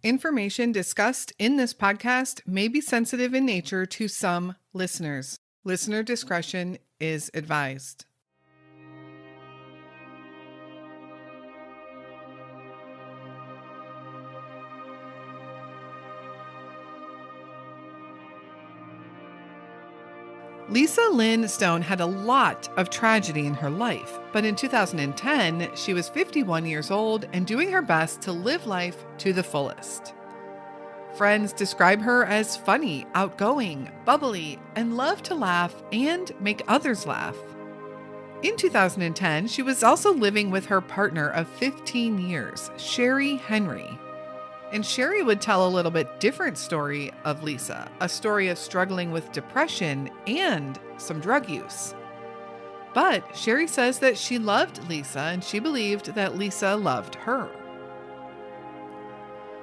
Information discussed in this podcast may be sensitive in nature to some listeners. Listener discretion is advised. Lisa Lynn Stone had a lot of tragedy in her life, but in 2010, she was 51 years old and doing her best to live life to the fullest. Friends describe her as funny, outgoing, bubbly, and loved to laugh and make others laugh. In 2010, she was also living with her partner of 15 years, Sherry Henry. And Sherry would tell a little bit different story of Lisa, a story of struggling with depression and some drug use. But Sherry says that she loved Lisa and she believed that Lisa loved her.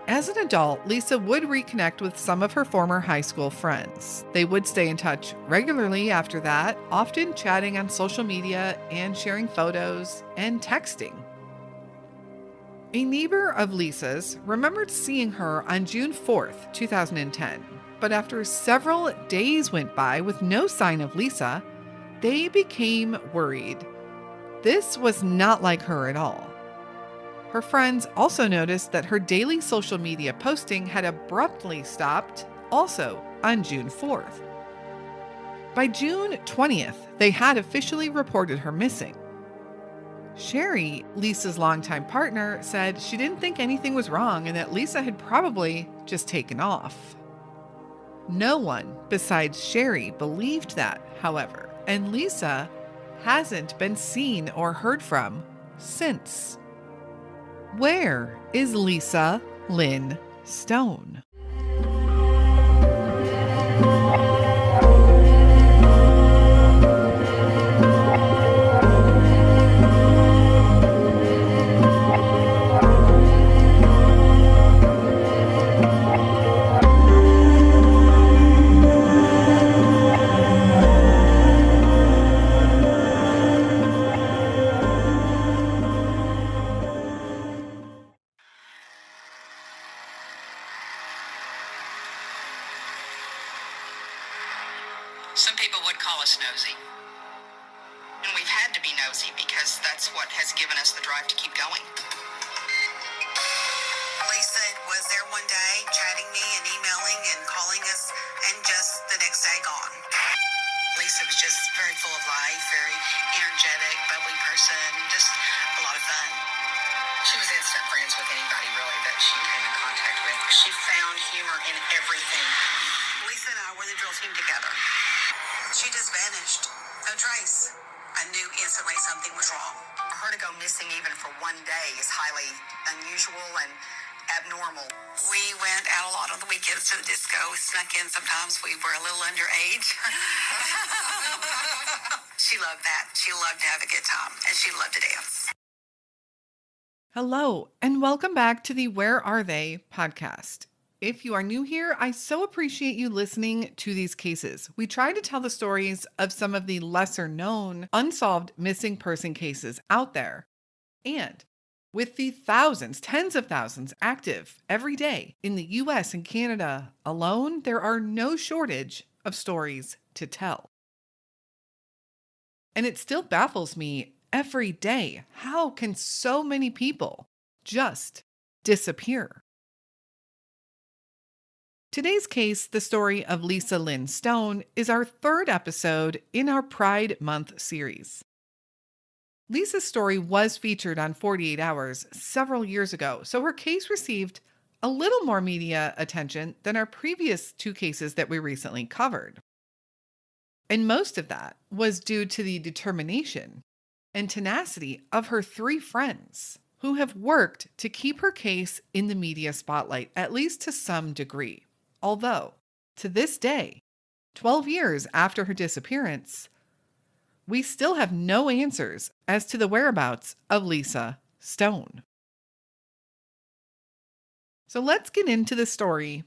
As an adult, Lisa would reconnect with some of her former high school friends. They would stay in touch regularly after that, often chatting on social media and sharing photos and texting. A neighbor of Lisa's remembered seeing her on June 4th, 2010, but after several days went by with no sign of Lisa, they became worried. This was not like her at all. Her friends also noticed that her daily social media posting had abruptly stopped, also on June 4th. By June 20th, they had officially reported her missing. Sherry, Lisa's longtime partner, said she didn't think anything was wrong and that Lisa had probably just taken off. No one besides Sherry believed that, however, and Lisa hasn't been seen or heard from since. Where is Lisa Lynn Stone? Some people would call us nosy. And we've had to be nosy because that's what has given us the drive to keep going. Lisa was there one day chatting me and emailing and calling us, and just the next day gone. Lisa was just very full of life, very energetic, bubbly person, just a lot of fun. She was instant friends with anybody, really, that she came in contact with. She found humor in everything. Lisa and I were the drill team together. She just vanished. No trace. I knew instantly something was wrong. For her to go missing even for one day is highly unusual and abnormal. We went out a lot on the weekends to the disco, snuck in sometimes. We were a little underage. She loved that. She loved to have a good time, and she loved to dance. Hello, and welcome back to the Where Are They podcast. If you are new here, I so appreciate you listening to these cases. We try to tell the stories of some of the lesser known, unsolved missing person cases out there. And with the thousands, tens of thousands active every day in the US and Canada alone, there are no shortage of stories to tell. And it still baffles me every day. How can so many people just disappear? Today's case, the story of Lisa Lynn Stone, is our third episode in our Pride Month series. Lisa's story was featured on 48 Hours several years ago, so her case received a little more media attention than our previous two cases that we recently covered. And most of that was due to the determination and tenacity of her three friends who have worked to keep her case in the media spotlight, at least to some degree. Although, to this day, 12 years after her disappearance, we still have no answers as to the whereabouts of Lisa Stone. So let's get into the story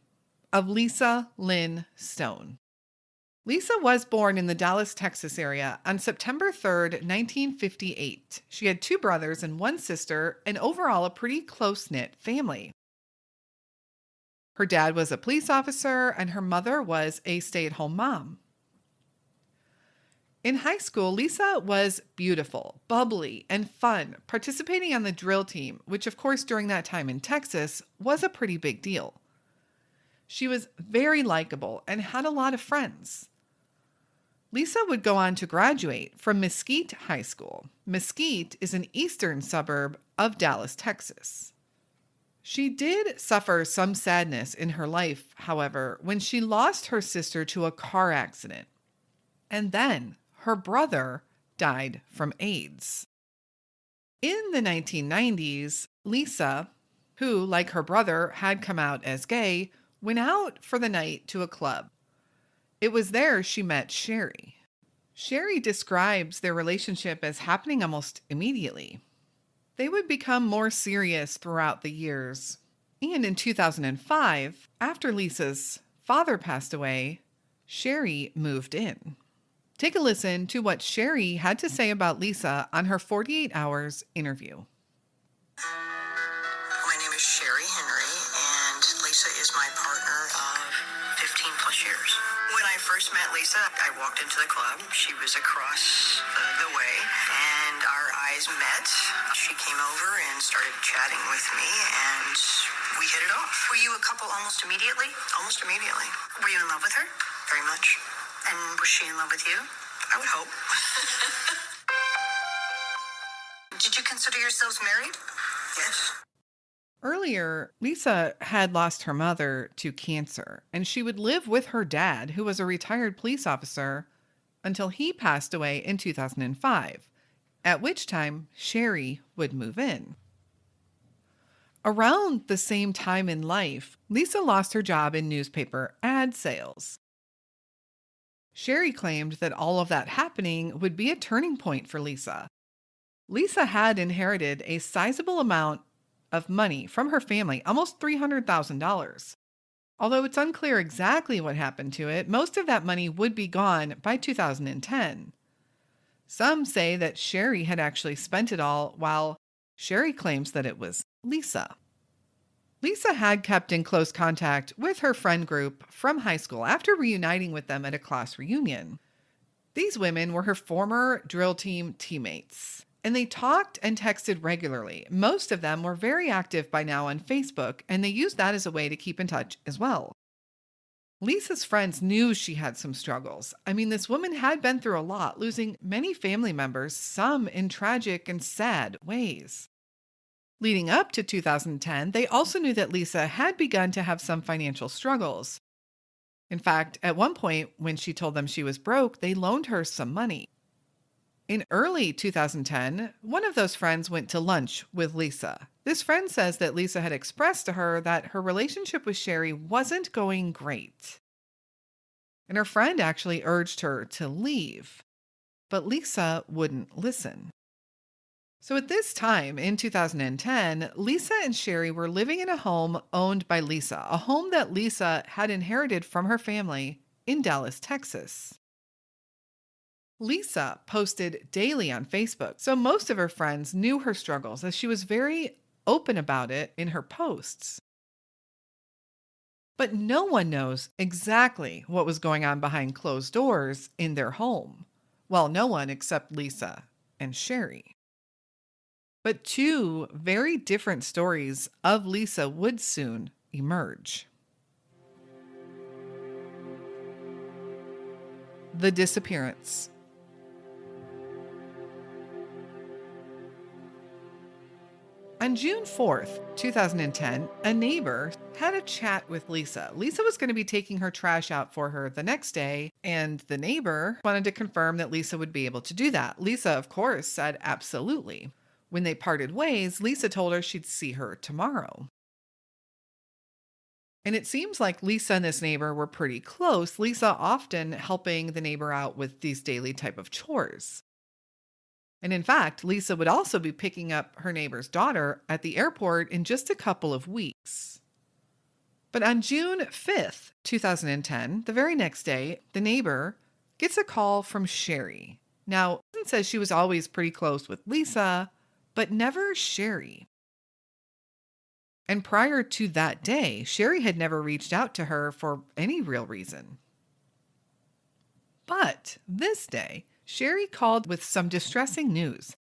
of Lisa Lynn Stone. Lisa was born in the Dallas, Texas area on September 3rd, 1958. She had two brothers and one sister, and overall a pretty close-knit family. Her dad was a police officer, and her mother was a stay-at-home mom. In high school, Lisa was beautiful, bubbly, and fun, participating on the drill team, which, of course, during that time in Texas was a pretty big deal. She was very likable and had a lot of friends. Lisa would go on to graduate from Mesquite High School. Mesquite is an eastern suburb of Dallas, Texas. She did suffer some sadness in her life, however, when she lost her sister to a car accident. And then her brother died from AIDS. In the 1990s, Lisa, who, like her brother, had come out as gay, went out for the night to a club. It was there she met Sherry. Sherry describes their relationship as happening almost immediately. They would become more serious throughout the years. And in 2005, after Lisa's father passed away, Sherry moved in. Take a listen to what Sherry had to say about Lisa on her 48 Hours interview. My name is Sherry Henry, and Lisa is my partner of 15 plus years. When I first met Lisa, I walked into the club. She was across the way, and our eyes met. She came over and started chatting with me, and we hit it off. Were you a couple almost immediately? Almost immediately. Were you in love with her? Very much. And was she in love with you? I would hope. Did you consider yourselves married? Yes. Earlier, Lisa had lost her mother to cancer, and she would live with her dad, who was a retired police officer, until he passed away in 2005, at which time Sherry would move in. Around the same time in life, Lisa lost her job in newspaper ad sales. Sherry claimed that all of that happening would be a turning point for Lisa. Lisa had inherited a sizable amount of money from her family, almost $300,000. Although it's unclear exactly what happened to it, most of that money would be gone by 2010. Some say that Sherry had actually spent it all, while Sherry claims that it was Lisa. Lisa had kept in close contact with her friend group from high school after reuniting with them at a class reunion. These women were her former drill team teammates, and they talked and texted regularly. Most of them were very active by now on Facebook, and they used that as a way to keep in touch as well. Lisa's friends knew she had some struggles. I mean, this woman had been through a lot, losing many family members, some in tragic and sad ways. Leading up to 2010, they also knew that Lisa had begun to have some financial struggles. In fact, at one point, when she told them she was broke, they loaned her some money. In early 2010, one of those friends went to lunch with Lisa. This friend says that Lisa had expressed to her that her relationship with Sherry wasn't going great. And her friend actually urged her to leave, but Lisa wouldn't listen. So at this time in 2010, Lisa and Sherry were living in a home owned by Lisa, a home that Lisa had inherited from her family in Dallas, Texas. Lisa posted daily on Facebook, so most of her friends knew her struggles as she was very open about it in her posts. But no one knows exactly what was going on behind closed doors in their home. Well, no one except Lisa and Sherry. But two very different stories of Lisa would soon emerge. The disappearance. On June 4th, 2010, a neighbor had a chat with Lisa. Lisa was going to be taking her trash out for her the next day, and the neighbor wanted to confirm that Lisa would be able to do that. Lisa, of course, said absolutely. When they parted ways, Lisa told her she'd see her tomorrow. And it seems like Lisa and this neighbor were pretty close, Lisa often helping the neighbor out with these daily type of chores. And in fact, Lisa would also be picking up her neighbor's daughter at the airport in just a couple of weeks. But on June 5th, 2010, the very next day, the neighbor gets a call from Sherry. Now, it says she was always pretty close with Lisa, but never Sherry. And prior to that day, Sherry had never reached out to her for any real reason. But this day, Sherry called with some distressing news.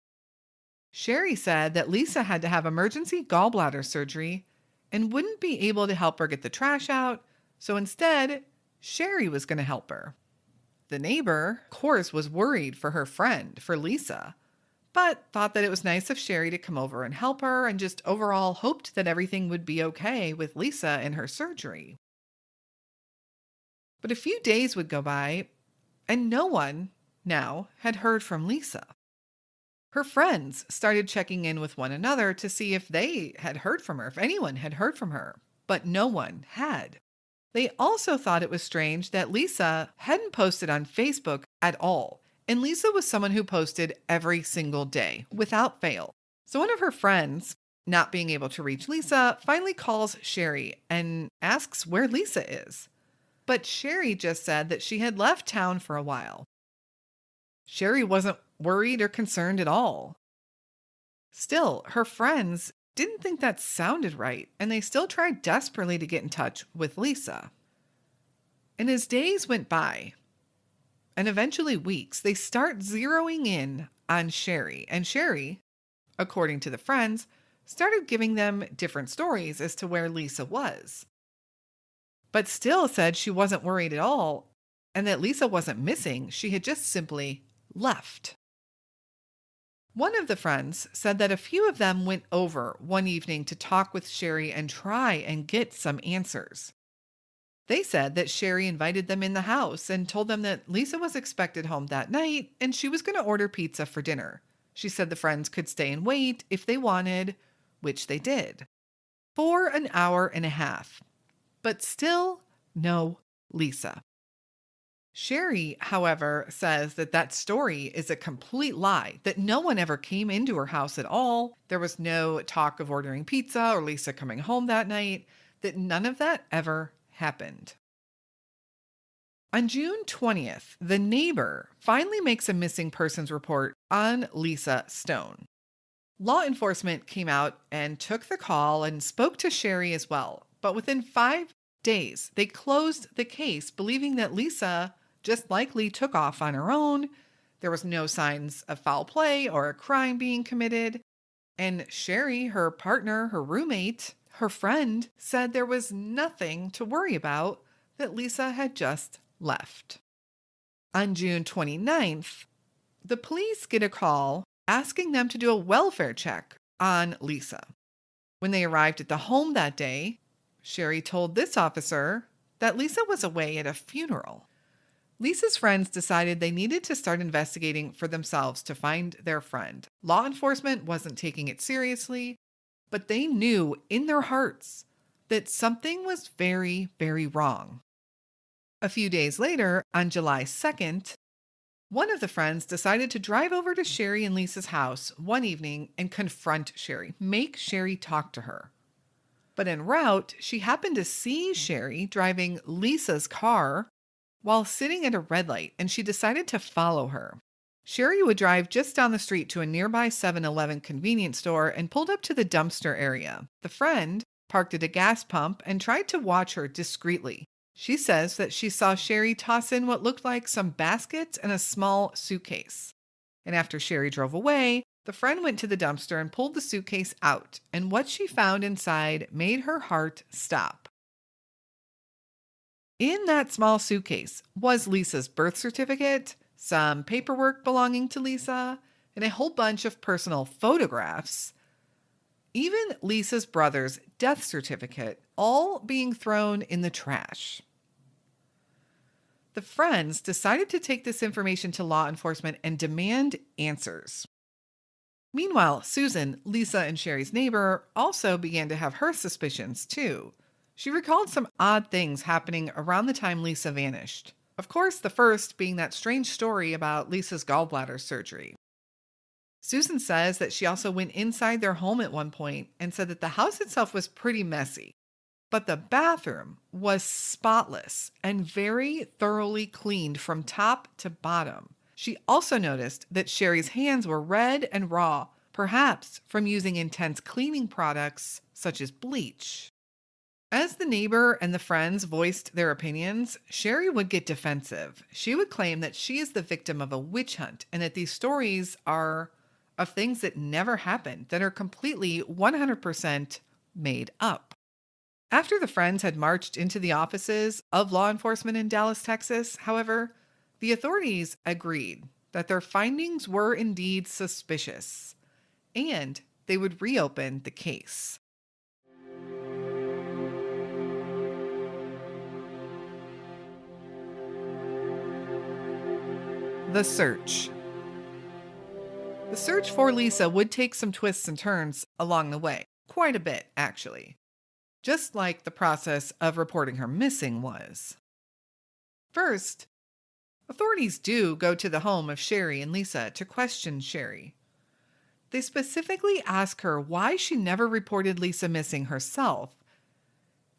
Sherry said that Lisa had to have emergency gallbladder surgery and wouldn't be able to help her get the trash out, so instead, Sherry was going to help her. The neighbor, of course, was worried for her friend, for Lisa, but thought that it was nice of Sherry to come over and help her and just overall hoped that everything would be okay with Lisa and her surgery. But a few days would go by, and no one now had heard from Lisa. Her friends started checking in with one another to see if they had heard from her, if anyone had heard from her, but no one had. They also thought it was strange that Lisa hadn't posted on Facebook at all, and Lisa was someone who posted every single day, without fail. So one of her friends, not being able to reach Lisa, finally calls Sherry and asks where Lisa is. But Sherry just said that she had left town for a while. Sherry wasn't worried or concerned at all. Still, her friends didn't think that sounded right, and they still tried desperately to get in touch with Lisa. And as days went by, and eventually weeks, they start zeroing in on Sherry. And Sherry, according to the friends, started giving them different stories as to where Lisa was. But still said she wasn't worried at all, and that Lisa wasn't missing, she had just simply left. One of the friends said that a few of them went over one evening to talk with Sherry and try and get some answers. They said that Sherry invited them in the house and told them that Lisa was expected home that night and she was going to order pizza for dinner. She said the friends could stay and wait if they wanted, which they did, for an hour and a half. But still, no Lisa. Sherry, however, says that that story is a complete lie, that no one ever came into her house at all. There was no talk of ordering pizza or Lisa coming home that night, that none of that ever happened. On June 20th, the neighbor finally makes a missing persons report on Lisa Stone. Law enforcement came out and took the call and spoke to Sherry as well. But within 5 days, they closed the case, believing that Lisa just likely took off on her own. There was no signs of foul play or a crime being committed. And Sherry, her partner, her roommate, her friend, said there was nothing to worry about, that Lisa had just left. On June 29th, the police get a call asking them to do a welfare check on Lisa. When they arrived at the home that day, Sherry told this officer that Lisa was away at a funeral. Lisa's friends decided they needed to start investigating for themselves to find their friend. Law enforcement wasn't taking it seriously, but they knew in their hearts that something was very, very wrong. A few days later, on July 2nd, one of the friends decided to drive over to Sherry and Lisa's house one evening and confront Sherry, make Sherry talk to her. But en route, she happened to see Sherry driving Lisa's car while sitting at a red light, and she decided to follow her. Sherry would drive just down the street to a nearby 7-Eleven convenience store and pulled up to the dumpster area. The friend parked at a gas pump and tried to watch her discreetly. She says that she saw Sherry toss in what looked like some baskets and a small suitcase. And after Sherry drove away, the friend went to the dumpster and pulled the suitcase out, and what she found inside made her heart stop. In that small suitcase was Lisa's birth certificate, some paperwork belonging to Lisa, and a whole bunch of personal photographs. Even Lisa's brother's death certificate, all being thrown in the trash. The friends decided to take this information to law enforcement and demand answers. Meanwhile, Susan, Lisa and Sherry's neighbor, also began to have her suspicions too. She recalled some odd things happening around the time Lisa vanished. Of course, the first being that strange story about Lisa's gallbladder surgery. Susan says that she also went inside their home at one point and said that the house itself was pretty messy, but the bathroom was spotless and very thoroughly cleaned from top to bottom. She also noticed that Sherry's hands were red and raw, perhaps from using intense cleaning products such as bleach. As the neighbor and the friends voiced their opinions, Sherry would get defensive. She would claim that she is the victim of a witch hunt and that these stories are of things that never happened, that are completely 100% made up. After the friends had marched into the offices of law enforcement in Dallas, Texas, however, the authorities agreed that their findings were indeed suspicious and they would reopen the case. The search. The search for Lisa would take some twists and turns along the way, quite a bit, actually, just like the process of reporting her missing was. First, authorities do go to the home of Sherry and Lisa to question Sherry. They specifically ask her why she never reported Lisa missing herself.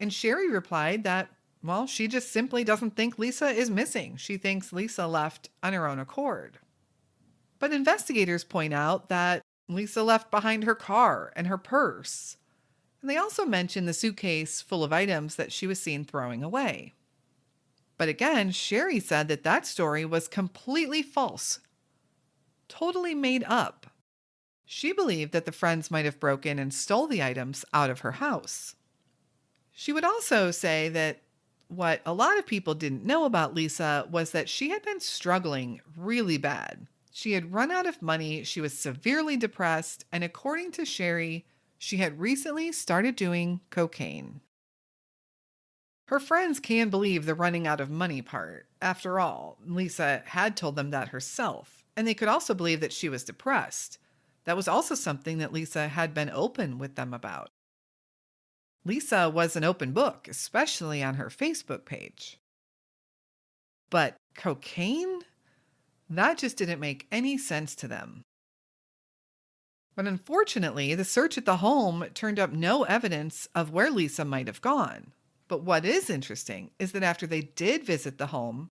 And Sherry replied that, well, she just simply doesn't think Lisa is missing. She thinks Lisa left on her own accord. But investigators point out that Lisa left behind her car and her purse. And they also mention the suitcase full of items that she was seen throwing away. But again, Sherry said that that story was completely false, totally made up. She believed that the friends might have broken and stole the items out of her house. She would also say that what a lot of people didn't know about Lisa was that she had been struggling really bad. She had run out of money, she was severely depressed, and according to Sherry, she had recently started doing cocaine. Her friends can believe the running out of money part. After all, Lisa had told them that herself, and they could also believe that she was depressed. That was also something that Lisa had been open with them about. Lisa was an open book, especially on her Facebook page. But cocaine? That just didn't make any sense to them. But unfortunately, the search at the home turned up no evidence of where Lisa might have gone. But what is interesting is that after they did visit the home,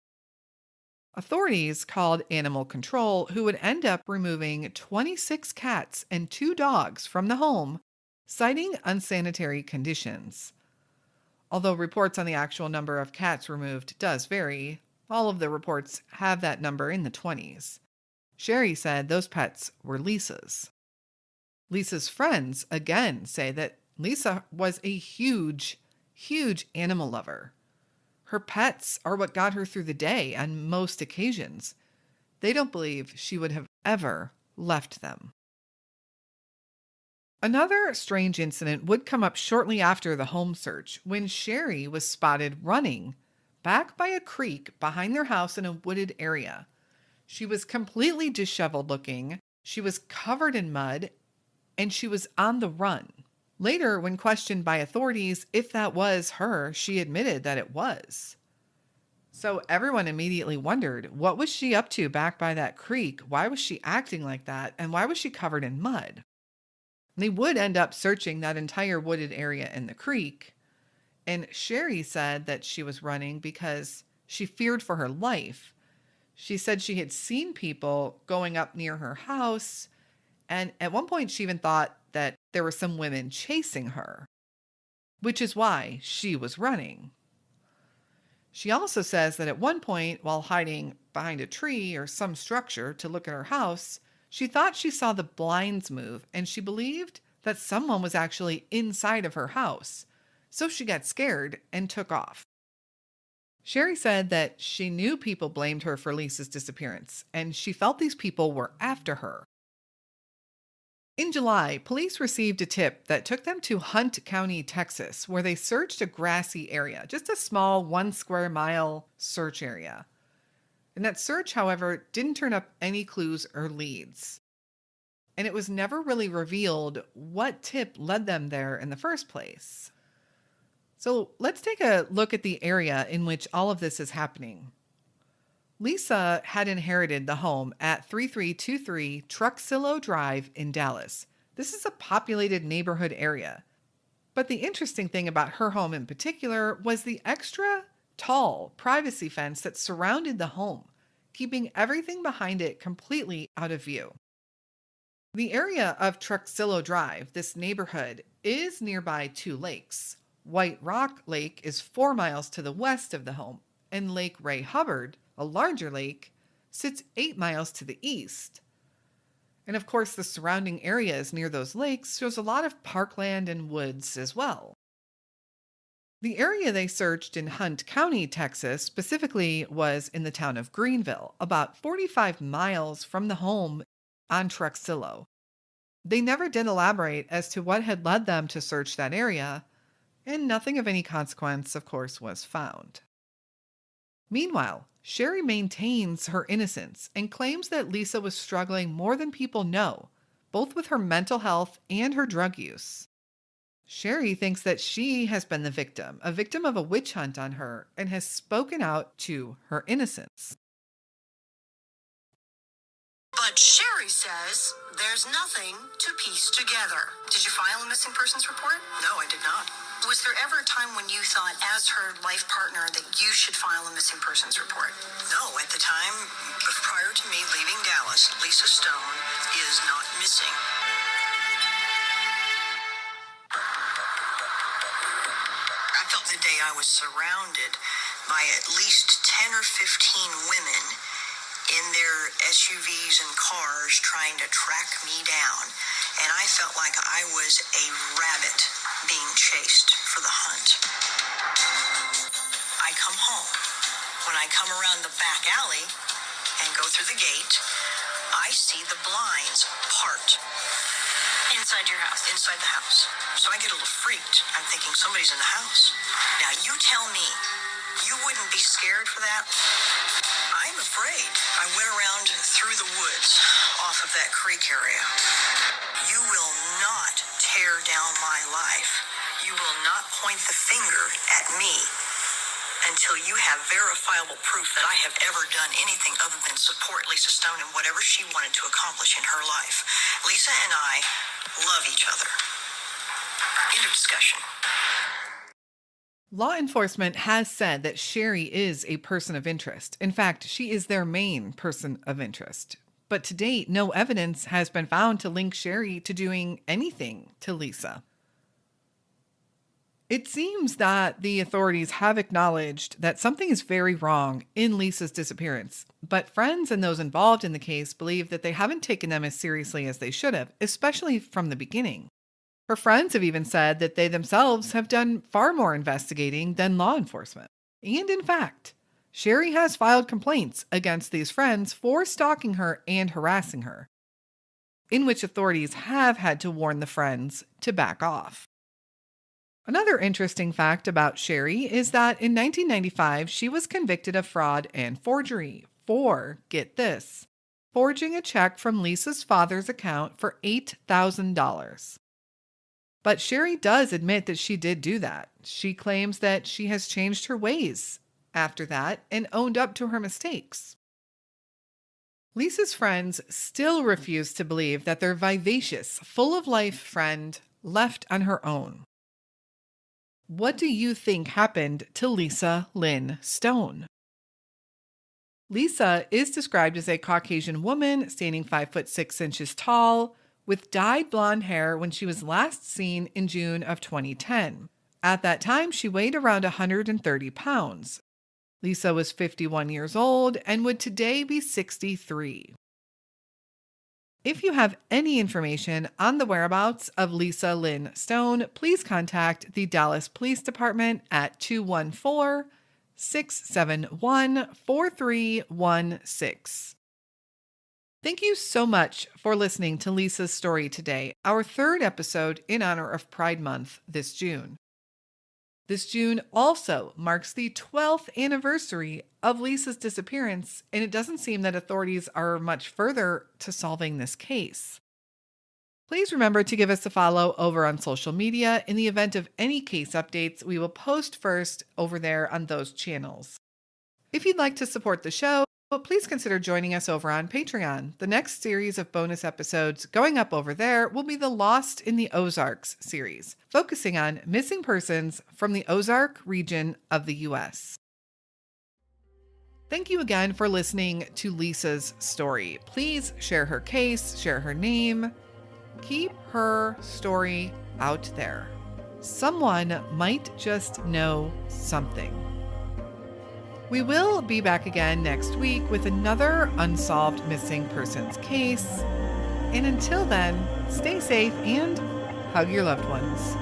authorities called animal control, who would end up removing 26 cats and 2 dogs from the home, citing unsanitary conditions. Although reports on the actual number of cats removed does vary, all of the reports have that number in the 20s. Sherry said those pets were Lisa's. Lisa's friends again say that Lisa was a huge animal lover. Her pets are what got her through the day on most occasions. They don't believe she would have ever left them. Another strange incident would come up shortly after the home search when Sherry was spotted running back by a creek behind their house in a wooded area. She was completely disheveled looking, she was covered in mud, and she was on the run. Later, when questioned by authorities if that was her, she admitted that it was. So everyone immediately wondered, what was she up to back by that creek? Why was she acting like that? And why was she covered in mud? They would end up searching that entire wooded area in the creek. And Sherry said that she was running because she feared for her life. She said she had seen people going up near her house. And at one point, she even thought that there were some women chasing her, which is why she was running. She also says that at one point, while hiding behind a tree or some structure to look at her house, she thought she saw the blinds move and she believed that someone was actually inside of her house. So she got scared and took off. Sherry said that she knew people blamed her for Lisa's disappearance and she felt these people were after her. In July, police received a tip that took them to Hunt County, Texas, where they searched a grassy area, just a small 1 square mile search area. And that search, however, didn't turn up any clues or leads. And it was never really revealed what tip led them there in the first place. So let's take a look at the area in which all of this is happening. Lisa had inherited the home at 3323 Truxillo Drive in Dallas. This is a populated neighborhood area. But the interesting thing about her home in particular was the extra tall privacy fence that surrounded the home, keeping everything behind it completely out of view. The area of Truxillo Drive, this neighborhood, is nearby two lakes. White Rock Lake is 4 miles to the west of the home, and Lake Ray Hubbard, a larger lake, sits 8 miles to the east. And of course, the surrounding areas near those lakes shows a lot of parkland and woods as well. The area they searched in Hunt County, Texas, specifically was in the town of Greenville, about 45 miles from the home on Truxillo. They never did elaborate as to what had led them to search that area, and nothing of any consequence, of course, was found. Meanwhile, Sherry maintains her innocence and claims that Lisa was struggling more than people know, both with her mental health and her drug use. Sherry thinks that she has been the victim, a victim of a witch hunt on her, and has spoken out to her innocence. But Sherry says there's nothing to piece together. Did you file a missing persons report? No, I did not. Was there ever a time when you thought, as her life partner, that you should file a missing persons report? No, at the time, prior to me leaving Dallas, Lisa Stone is not missing. I felt the day I was surrounded by at least 10 or 15 women in their SUVs and cars trying to track me down. And I felt like I was a rabbit being chased for the hunt. I come home. When I come around the back alley and go through the gate, I see the blinds part. Inside your house? Inside the house. So I get a little freaked. I'm thinking somebody's in the house. Now you tell me, you wouldn't be scared for that? I'm afraid. I went around through the woods off of that creek area. You will not tear down my life. You will not point the finger at me until you have verifiable proof that I have ever done anything other than support Lisa Stone in whatever she wanted to accomplish in her life. Lisa and I love each other. End of discussion. Law enforcement has said that Sherry is a person of interest. In fact, she is their main person of interest. But to date, no evidence has been found to link Sherry to doing anything to Lisa. It seems that the authorities have acknowledged that something is very wrong in Lisa's disappearance, but friends and those involved in the case believe that they haven't taken them as seriously as they should have, especially from the beginning. Her friends have even said that they themselves have done far more investigating than law enforcement. And in fact, Sherry has filed complaints against these friends for stalking her and harassing her, in which authorities have had to warn the friends to back off. Another interesting fact about Sherry is that in 1995, she was convicted of fraud and forgery for, get this, forging a check from Lisa's father's account for $8,000. But Sherry does admit that she did do that. She claims that she has changed her ways after that and owned up to her mistakes. Lisa's friends still refuse to believe that their vivacious, full-of-life friend left on her own. What do you think happened to Lisa Lynn Stone? Lisa is described as a Caucasian woman standing 5'6" tall, with dyed blonde hair when she was last seen in June of 2010. At that time, she weighed around 130 pounds. Lisa was 51 years old and would today be 63. If you have any information on the whereabouts of Lisa Lynn Stone, please contact the Dallas Police Department at 214-671-4316. Thank you so much for listening to Lisa's story today, our third episode in honor of Pride Month this June. This June also marks the 12th anniversary of Lisa's disappearance, and it doesn't seem that authorities are much further to solving this case. Please remember to give us a follow over on social media. In the event of any case updates, we will post first over there on those channels. If you'd like to support the show, please consider joining us over on Patreon. The next series of bonus episodes going up over there will be the Lost in the Ozarks series, focusing on missing persons from the Ozark region of the U.S. Thank you again for listening to Lisa's story. Please share her case, share her name. Keep her story out there. Someone might just know something. We will be back again next week with another unsolved missing persons case. And until then, stay safe and hug your loved ones.